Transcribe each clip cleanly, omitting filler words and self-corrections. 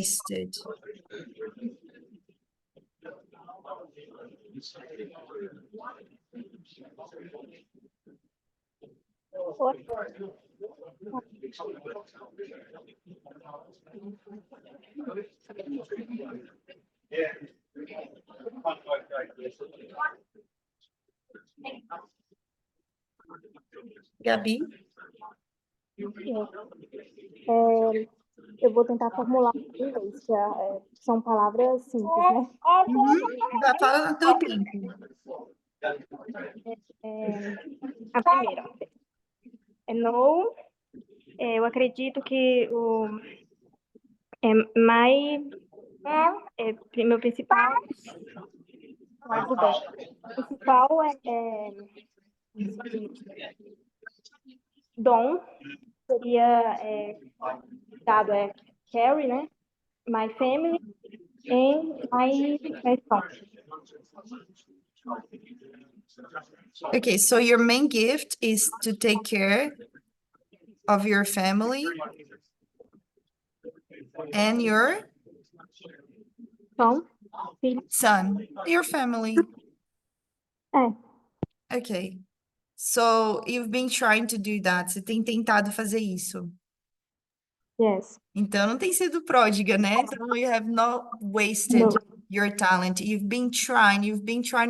wasted. Gabi? Eu vou tentar formular em inglês, que são palavras simples, né? Fala no teu tempo. A primeira. No, eu acredito que meu principal dom seria dado carry, né? My family and my son. Okay, so your main gift is to take care of your family and your Son, filho. son, your family. Okay. So you've been trying to do that. Você tem tentado fazer isso. Yes. Então não tem sido pródiga, né? Então you have not wasted your talent. You've been trying to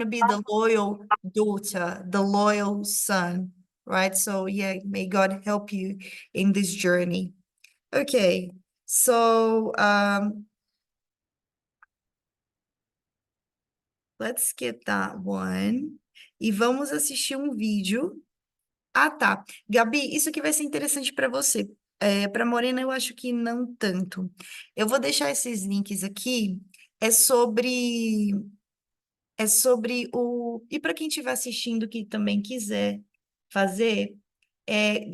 be the loyal daughter, the loyal son, right? So yeah, may God help you in this journey. Okay. So let's skip that one. E vamos assistir um vídeo. Ah, tá. Gabi, isso aqui vai ser interessante para você. Para Morena, eu acho que não tanto. Eu vou deixar esses links aqui. É sobre o. E para quem estiver assistindo que também quiser fazer,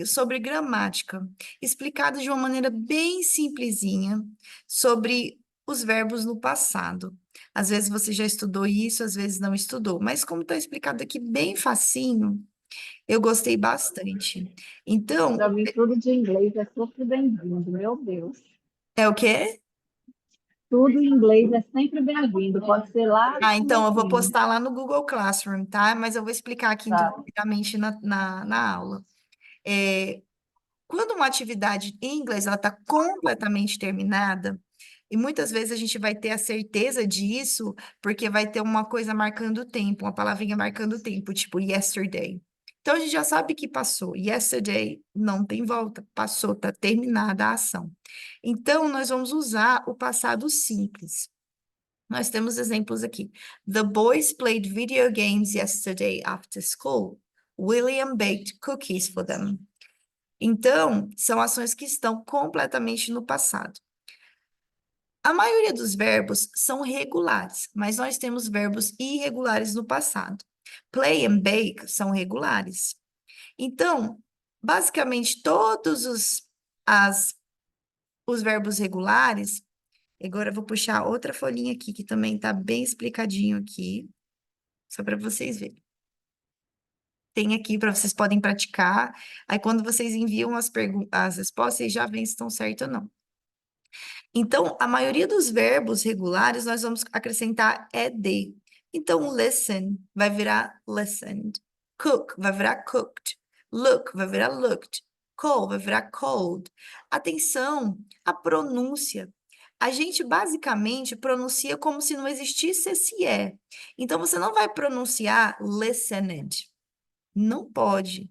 sobre gramática, explicado de uma maneira bem simplesinha, sobre os verbos no passado. Às vezes você já estudou isso, às vezes não estudou, mas como está explicado aqui bem facinho, eu gostei bastante. Então, Para mim, tudo de inglês é sempre bem-vindo, meu Deus. é o quê? Tudo em inglês é sempre bem-vindo, pode ser lá do Então eu vou comecinho. postar lá no Google Classroom, tá? Mas eu vou explicar aqui Tá. rapidamente na aula. Quando uma atividade em inglês ela está completamente terminada, e muitas vezes a gente vai ter a certeza disso, porque vai ter uma coisa marcando o tempo, uma palavrinha marcando o tempo, tipo yesterday. Então a gente já sabe que passou. Yesterday não tem volta, passou, está terminada a ação. Então nós vamos usar o passado simples. Nós temos exemplos aqui. The boys played video games yesterday after school. William baked cookies for them. Então, são ações que estão completamente no passado. A maioria dos verbos são regulares, mas nós temos verbos irregulares no passado. Play and bake são regulares. Então, basicamente, todos os verbos regulares. Agora eu vou puxar outra folhinha aqui, que também está bem explicadinho aqui, só para vocês verem. Tem aqui para vocês podem praticar. Aí, quando vocês enviam as respostas, vocês já veem se estão certo ou não. Então, a maioria dos verbos regulares, nós vamos acrescentar ed. Então, listen vai virar listened. Cook vai virar cooked. Look vai virar looked. Call vai virar called. Atenção, a pronúncia. A gente basicamente pronuncia como se não existisse esse é. Então, você não vai pronunciar listened. Não pode.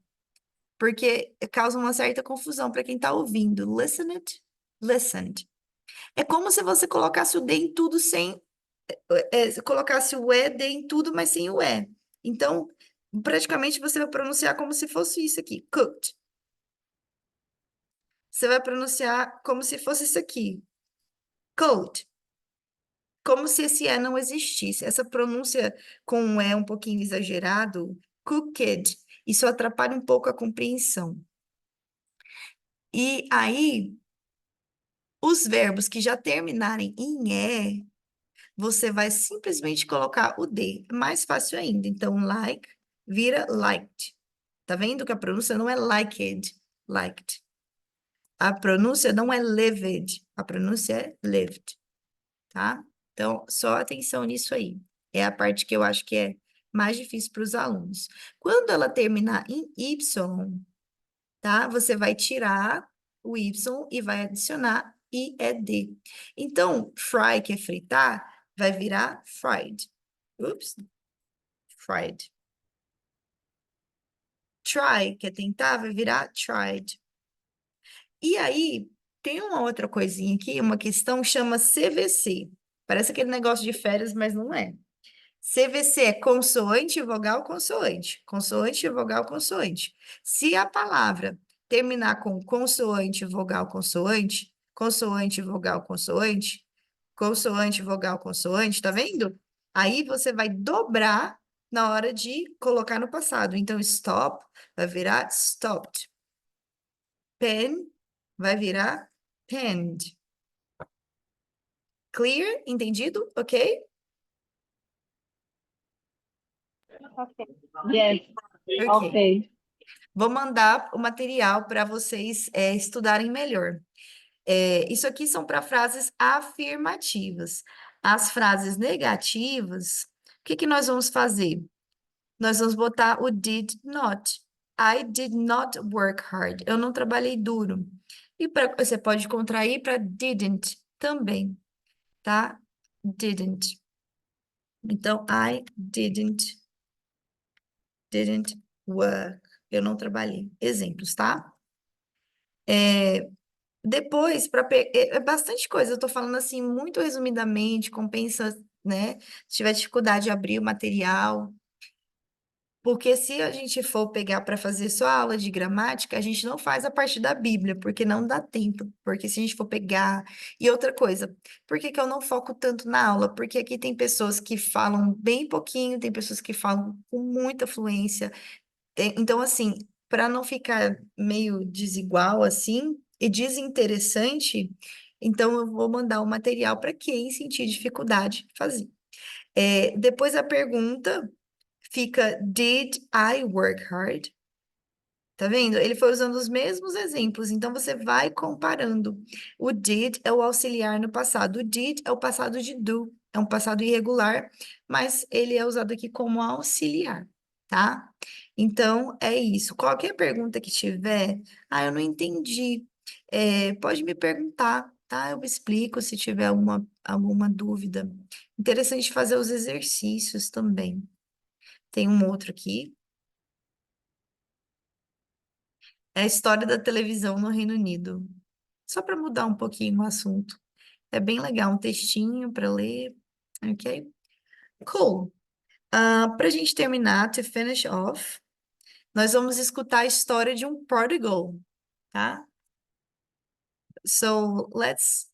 Porque causa uma certa confusão para quem está ouvindo. Listened, listened. É como se você colocasse o D em tudo sem... colocasse o E, D em tudo, mas sem o E. Então, praticamente você vai pronunciar como se fosse isso aqui. Cooked. Você vai pronunciar como se fosse isso aqui. Cold. Como se esse E não existisse. Essa pronúncia com um E um pouquinho exagerado, cooked, isso atrapalha um pouco a compreensão. E aí, os verbos que já terminarem em E, você vai simplesmente colocar o D. É mais fácil ainda. Então, like vira liked. Tá vendo que a pronúncia não é liked, liked. A pronúncia não é lived, a pronúncia é lived, tá? Então, só atenção nisso aí. É a parte que eu acho que é mais difícil para os alunos. Quando ela terminar em Y, tá? Você vai tirar o Y e vai adicionar IED. Então, fry, que é fritar, vai virar fried. Ups, fried. Try, que é tentar, vai virar tried. E aí, tem uma outra coisinha aqui, uma questão chama CVC. Parece aquele negócio de férias, mas não é. CVC é consoante, vogal, consoante. Consoante, vogal, consoante. Se a palavra terminar com consoante, vogal, consoante, consoante, vogal, consoante, consoante, vogal, consoante, tá vendo? Aí você vai dobrar na hora de colocar no passado. Então, stop vai virar stopped. Pen vai virar penned. Clear? Entendido? Ok? Ok. Yes. Ok. Ok. Vou mandar o material para vocês estudarem melhor. Isso aqui são para frases afirmativas. As frases negativas, o que que nós vamos fazer? Nós vamos botar o did not. I did not work hard. Eu não trabalhei duro. E você pode contrair para didn't também, tá? Didn't. Então, I didn't work. Eu não trabalhei. Exemplos, tá? Depois, é bastante coisa. Eu tô falando assim, muito resumidamente, compensa, né? Se tiver dificuldade de abrir o material. Porque se a gente for pegar para fazer só aula de gramática, a gente não faz a parte da Bíblia, porque não dá tempo. Porque se a gente for pegar. E outra coisa, por que que eu não foco tanto na aula? Porque aqui tem pessoas que falam bem pouquinho, tem pessoas que falam com muita fluência. Então, assim, para não ficar meio desigual assim e desinteressante, então eu vou mandar o material para quem sentir dificuldade fazer. Depois a pergunta fica: Did I work hard? Tá vendo? Ele foi usando os mesmos exemplos, então você vai comparando. O did é o auxiliar no passado. O did é o passado de do, é um passado irregular, mas ele é usado aqui como auxiliar, tá? Então, é isso. Qualquer pergunta que tiver, eu não entendi, pode me perguntar, tá? Eu explico se tiver alguma dúvida. Interessante fazer os exercícios também. Tem um outro aqui. É a história da televisão no Reino Unido. Só para mudar um pouquinho o assunto. É bem legal, um textinho para ler. Ok? Cool. Para a gente terminar, to finish off, nós vamos escutar a história de um prodigal, tá? So, let's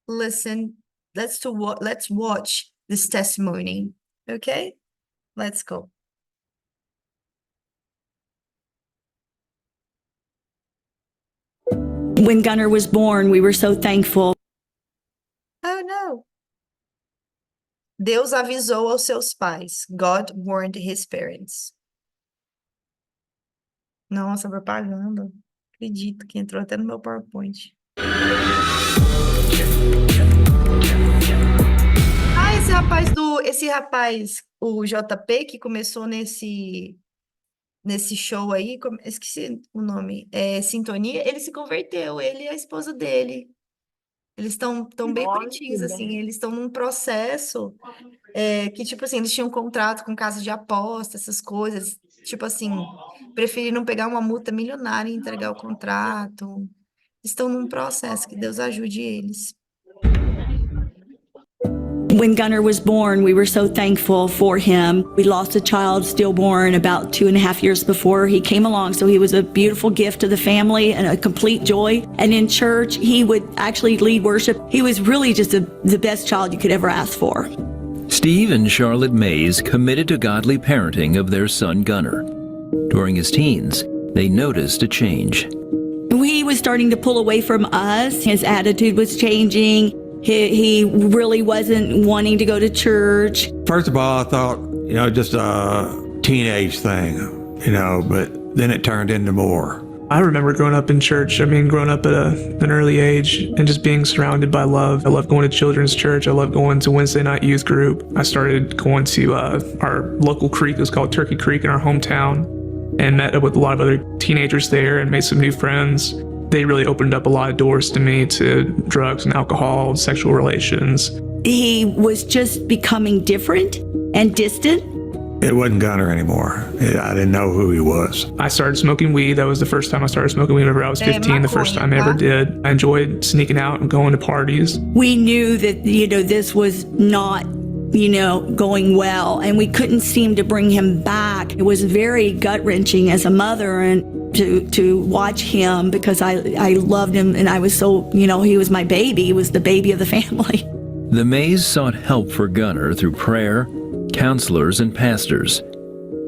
listen, let's watch this testimony. Okay? Let's go. When Gunnar was born, we were so thankful. Oh, no. Deus avisou aos seus pais. God warned his parents. Nossa, propaganda. Acredito que entrou até no meu PowerPoint. Esse rapaz, o JP, que começou nesse show aí, esqueci o nome, Sintonia, ele se converteu, ele e a esposa dele. Eles estão bem Olha, bonitinhos, que assim, bem. eles estão num processo que, tipo assim, eles tinham um contrato com casa de aposta, essas coisas, tipo assim, preferiram pegar uma multa milionária e entregar o contrato. Estão num processo, que Deus ajude eles. When Gunnar was born, we were so thankful for him. We lost a child stillborn about 2.5 years before he came along, so he was a beautiful gift to the family and a complete joy. And in church, he would actually lead worship. He was really just the best child you could ever ask for. Steve and Charlotte Mays committed to godly parenting of their son Gunnar. During his teens, they noticed a change. He was starting to pull away from us. His attitude was changing. He really wasn't wanting to go to church. First of all, I thought, just a teenage thing, but then it turned into more. I remember growing up in church. I mean, growing up at an early age and just being surrounded by love. I love going to children's church. I love going to Wednesday night youth group. I started going to our local creek. It was called Turkey Creek in our hometown, and met up with a lot of other teenagers there and made some new friends. They really opened up a lot of doors to me, to drugs and alcohol, sexual relations. He was just becoming different and distant. It wasn't Gunner anymore. I didn't know who he was. I started smoking weed. That was the first time I started smoking weed whenever I was 15, the first time I ever did. I enjoyed sneaking out and going to parties. We knew that, this was not, going well, and we couldn't seem to bring him back. It was very gut-wrenching as a mother, and to watch him, because I loved him, and I was so, he was my baby. He was the baby of the family. The Mays sought help for Gunner through prayer, counselors, and pastors.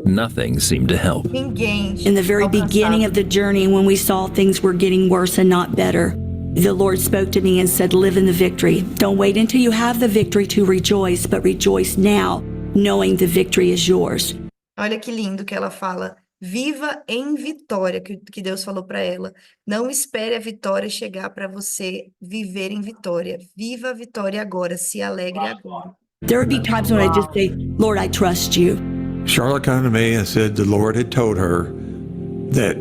Nothing seemed to help. In the very beginning of the journey, when we saw things were getting worse and not better, the Lord spoke to me and said, live in the victory. Don't wait until you have the victory to rejoice, but rejoice now, knowing the victory is yours. Olha que lindo que ela fala. Viva em vitória, que Deus falou para ela. Não espere a vitória chegar para você viver em vitória. Viva a vitória agora, se alegre agora. There would be times when I just say, Lord, I trust you. Charlotte came to me and said the Lord had told her that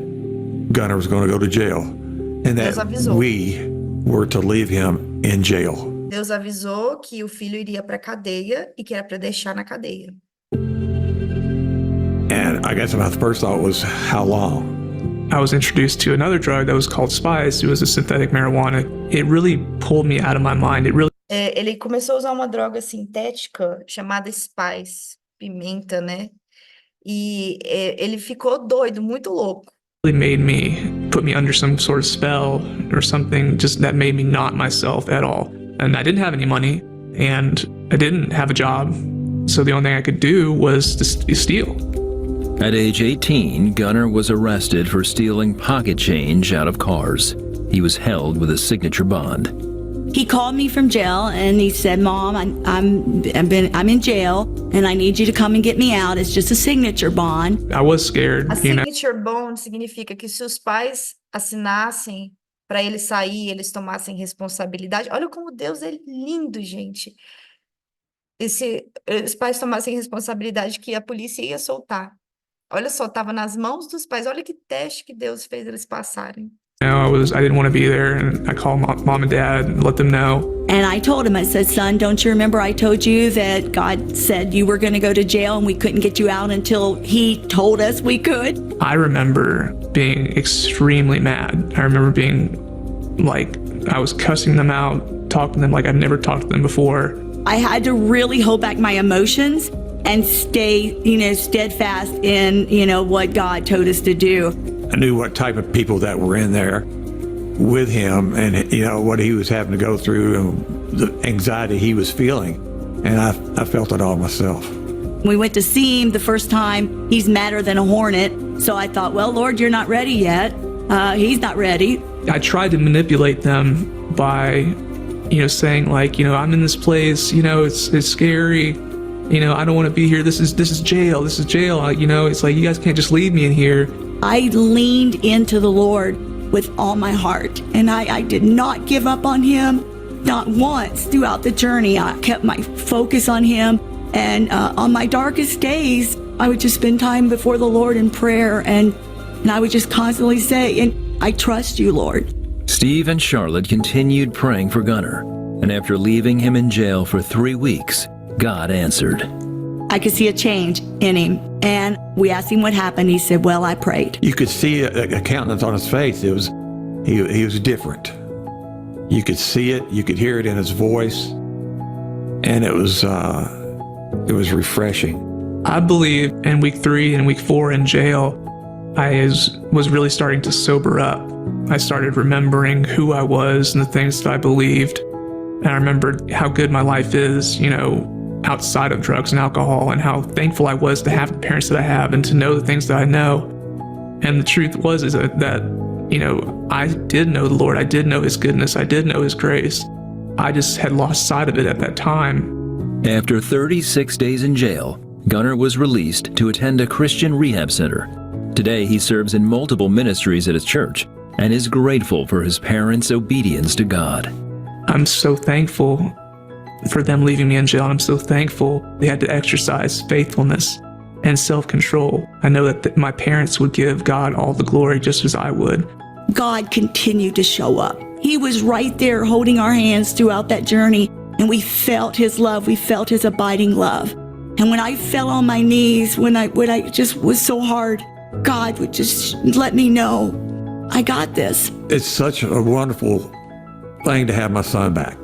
Gunner was going to go to jail and that we were to leave him in jail. Deus avisou que o filho iria para a cadeia e que era para deixar na cadeia. And I guess my first thought was, how long? I was introduced to another drug that was called Spice. It was a synthetic marijuana. It really pulled me out of my mind. Ele começou a usar uma droga sintética chamada Spice, pimenta, né? E ele ficou doido, muito louco. It really put me under some sort of spell or something just that made me not myself at all. And I didn't have any money, and I didn't have a job. So the only thing I could do was to steal. At age 18, Gunner was arrested for stealing pocket change out of cars. He was held with a signature bond. He called me from jail and he said, Mom, I'm in jail and I need you to come and get me out. It's just a signature bond. I was scared. A signature bond significa que se os pais assinassem para ele sair, eles tomassem responsabilidade. Olha como Deus é lindo, gente. Se os pais tomassem responsabilidade, que a polícia ia soltar. Olha só, estava nas mãos dos pais. Olha que teste que Deus fez eles passarem. I didn't want to be there, and I called mom and dad and let them know. And I told him, I said, son, don't you remember I told you that God said you were going to go to jail and we couldn't get you out until he told us we could? I remember being extremely mad. I remember being like, I was cussing them out, talking to them like I've never talked to them before. I had to really hold back my emotions and stay, steadfast in, what God told us to do. I knew what type of people that were in there with him and, what he was having to go through and the anxiety he was feeling. And I felt it all myself. We went to see him the first time. He's madder than a hornet. So I thought, well, Lord, you're not ready yet. He's not ready. I tried to manipulate them by, saying like, I'm in this place, it's scary. I don't want to be here. This is jail. This is jail. It's like, you guys can't just leave me in here. I leaned into the Lord with all my heart, and I did not give up on him, not once throughout the journey. I kept my focus on him, and on my darkest days, I would just spend time before the Lord in prayer, and I would just constantly say, and I trust you, Lord. Steve and Charlotte continued praying for Gunner, and after leaving him in jail for 3 weeks, God answered. I could see a change in him, and we asked him what happened. He said, well, I prayed. You could see a countenance on his face. He was different. You could see it, you could hear it in his voice, and it was refreshing. I believe in week 3 and week 4 in jail, I was really starting to sober up. I started remembering who I was and the things that I believed. And I remembered how good my life is, outside of drugs and alcohol, and how thankful I was to have the parents that I have and to know the things that I know. And the truth was that I did know the Lord. I did know his goodness. I did know his grace. I just had lost sight of it at that time. After 36 days in jail, Gunner was released to attend a Christian rehab center. Today, he serves in multiple ministries at his church and is grateful for his parents' obedience to God. I'm so thankful for them leaving me in jail. I'm so thankful they had to exercise faithfulness and self-control. I know that my parents would give God all the glory just as I would. God continued to show up. He was right there holding our hands throughout that journey, and we felt his love. We felt his abiding love. And when I fell on my knees, when I just was so hard, God would just let me know, I got this. It's such a wonderful thing to have my son back.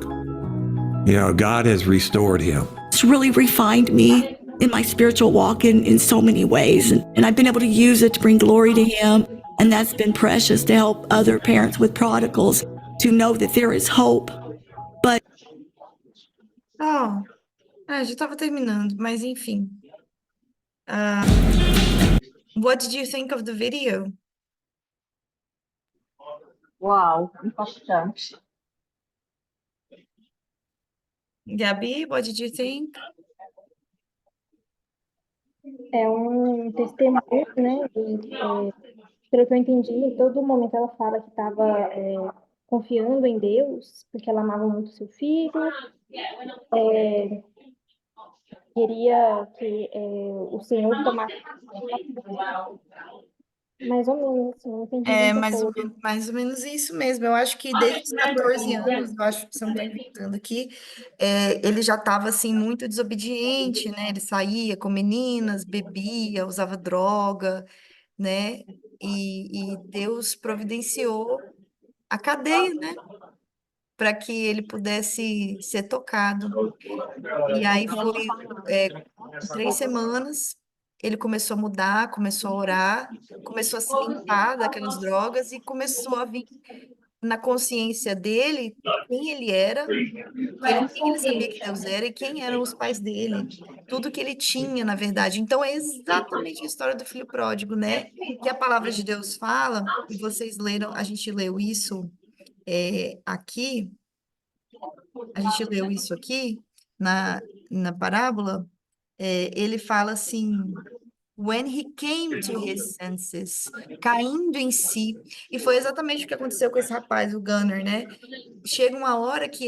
You know, God has restored him. It's really refined me in my spiritual walk in so many ways. And I've been able to use it to bring glory to him. And that's been precious to help other parents with prodigals to know that there is hope. But Oh, já estava terminando, mas enfim. What did you think of the video? Uau, impactante. Gabi, what did you think? É um testemunho, né? Pelo que eu entendi, em todo momento ela fala que estava confiando em Deus, porque ela amava muito seu filho, queria que o Senhor tomasse mais ou menos, assim, não entendi muita coisa. Mais ou menos isso mesmo. Eu acho que desde os 14 anos, eu acho, se eu não estou inventando aqui, ele já estava assim muito desobediente, né? Ele saía com meninas, bebia, usava droga, né? E Deus providenciou a cadeia, né? Para que ele pudesse ser tocado. E aí foi 3 semanas, ele começou a mudar, começou a orar, começou a se limpar daquelas drogas e começou a vir na consciência dele quem ele era, quem ele sabia que Deus era e quem eram os pais dele, tudo que ele tinha, na verdade. Então é exatamente a história do filho pródigo, né? Que a palavra de Deus fala, e vocês leram, a gente leu isso aqui, na parábola. Ele fala assim, when he came to his senses, caindo em si. E foi exatamente o que aconteceu com esse rapaz, o Gunner, né? Chega uma hora que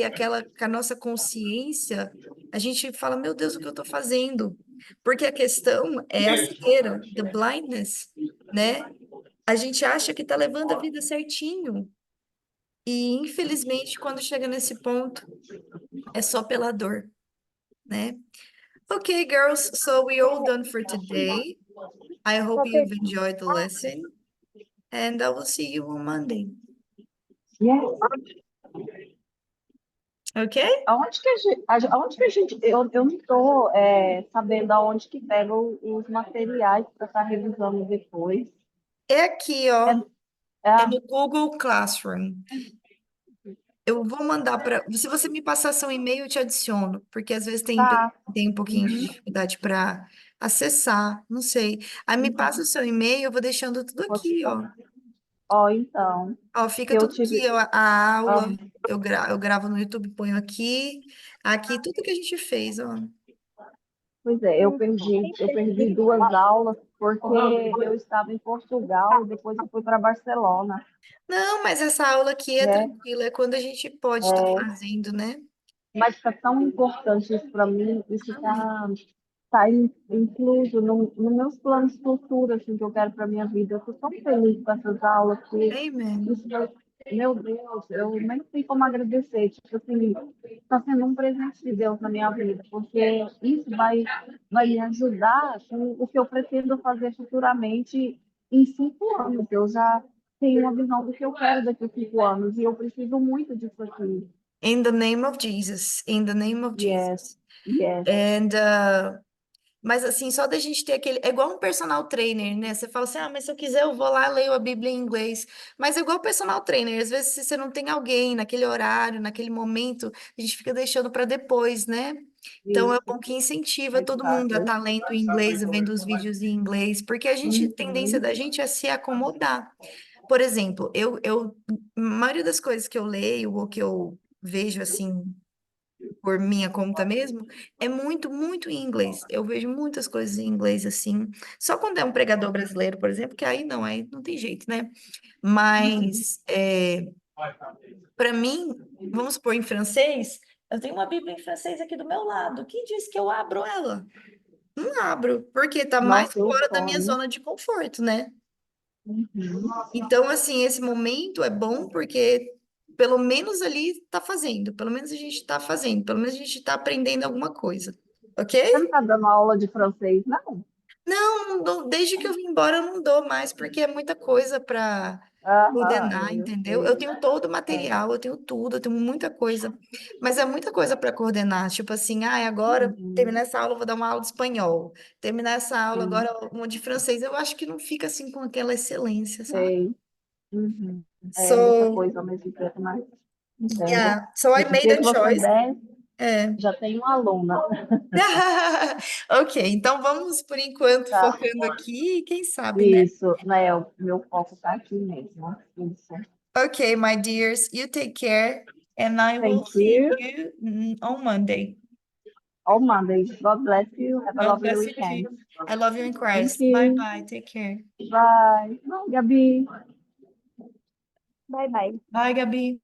com a nossa consciência, a gente fala, meu Deus, o que eu tô fazendo? Porque a questão é a cegueira, the blindness, né? A gente acha que tá levando a vida certinho. E, infelizmente, quando chega nesse ponto, é só pela dor, né? Okay, girls, so we're all done for today. I hope you've enjoyed the lesson, and I will see you on Monday. Yes. Okay? Aonde que a gente, eu não estou sabendo aonde que pega os materiais para estar revisando depois. É aqui, ó. É, No Google Classroom. Eu vou mandar para. Se você me passar seu e-mail, eu te adiciono, porque às vezes tem um pouquinho de dificuldade para acessar, não sei. Aí me passa o seu e-mail, eu vou deixando tudo aqui, ó. Ó, então, Ó, fica eu tudo tive. aqui, ó, a aula. Eu gravo no YouTube, ponho aqui. Aqui, tudo que a gente fez, ó. Pois é, eu perdi 2 aulas porque eu estava em Portugal e depois eu fui para Barcelona, Não, mas essa aula aqui é né? tranquila, é quando a gente pode estar fazendo, né? Mas está tão importante isso para mim, isso tá incluso nos meus planos futuros, assim, que eu quero para minha vida. Eu estou tão feliz com essas aulas que Amen. isso, meu Deus, eu nem sei como agradecer. Tipo assim, está sendo um presente de Deus na minha vida, porque isso vai me ajudar com o que eu pretendo fazer futuramente em 5 anos. Eu já tenho uma visão do que eu quero daqui a 5 anos e eu preciso muito disso aqui. In the name of Jesus. In the name of Jesus. Yes. And, mas assim, só da gente ter aquele. É igual um personal trainer, né? Você fala assim, mas se eu quiser, eu vou lá, leio a Bíblia em inglês. Mas é igual personal trainer. Às vezes, se você não tem alguém naquele horário, naquele momento, a gente fica deixando para depois, né? Então, é bom que incentiva todo mundo a estar lendo em inglês, vendo os vídeos em inglês, porque a tendência da gente é se acomodar. Por exemplo, a maioria das coisas que eu leio ou que eu vejo assim por minha conta mesmo, é muito, muito em inglês. Eu vejo muitas coisas em inglês assim. Só quando é um pregador brasileiro, por exemplo, que aí não tem jeito, né? Mas para mim, vamos supor em francês, eu tenho uma Bíblia em francês aqui do meu lado. Quem disse que eu abro ela? Não abro, porque tá mais Nossa, eu fora da minha sonho. zona de conforto, né? Uhum. Então, assim, esse momento é bom porque pelo menos ali tá fazendo, pelo menos a gente tá fazendo, pelo menos a gente tá aprendendo alguma coisa, ok? Você não está dando aula de francês, não? Não dou, desde que eu vim embora eu não dou mais, porque é muita coisa para Aham, coordenar, eu entendeu? Eu sei. tenho todo o material, eu tenho tudo, eu tenho muita coisa, mas é muita coisa para coordenar, tipo assim, agora Uhum, terminar essa aula, eu vou dar uma aula de espanhol, terminar essa aula sim, agora uma de francês, eu acho que não fica assim com aquela excelência, sabe? sei. Uhum. É muita So, coisa ao mesmo tempo, mas entendo. yeah, so I O made dia a que você choice. der, É. já tem uma aluna. Ok, então vamos por enquanto Tá. focando aqui, quem sabe, né? Isso, né? O meu foco tá aqui mesmo. Isso. Okay, my dears, you take care, and I will Thank see you. you on Monday. On Monday. God bless you. Have a God lovely bless you weekend. too. I love you in Thank Christ. Bye you. bye. Take care. Bye. Gabi. Bye bye. Bye, Gabi.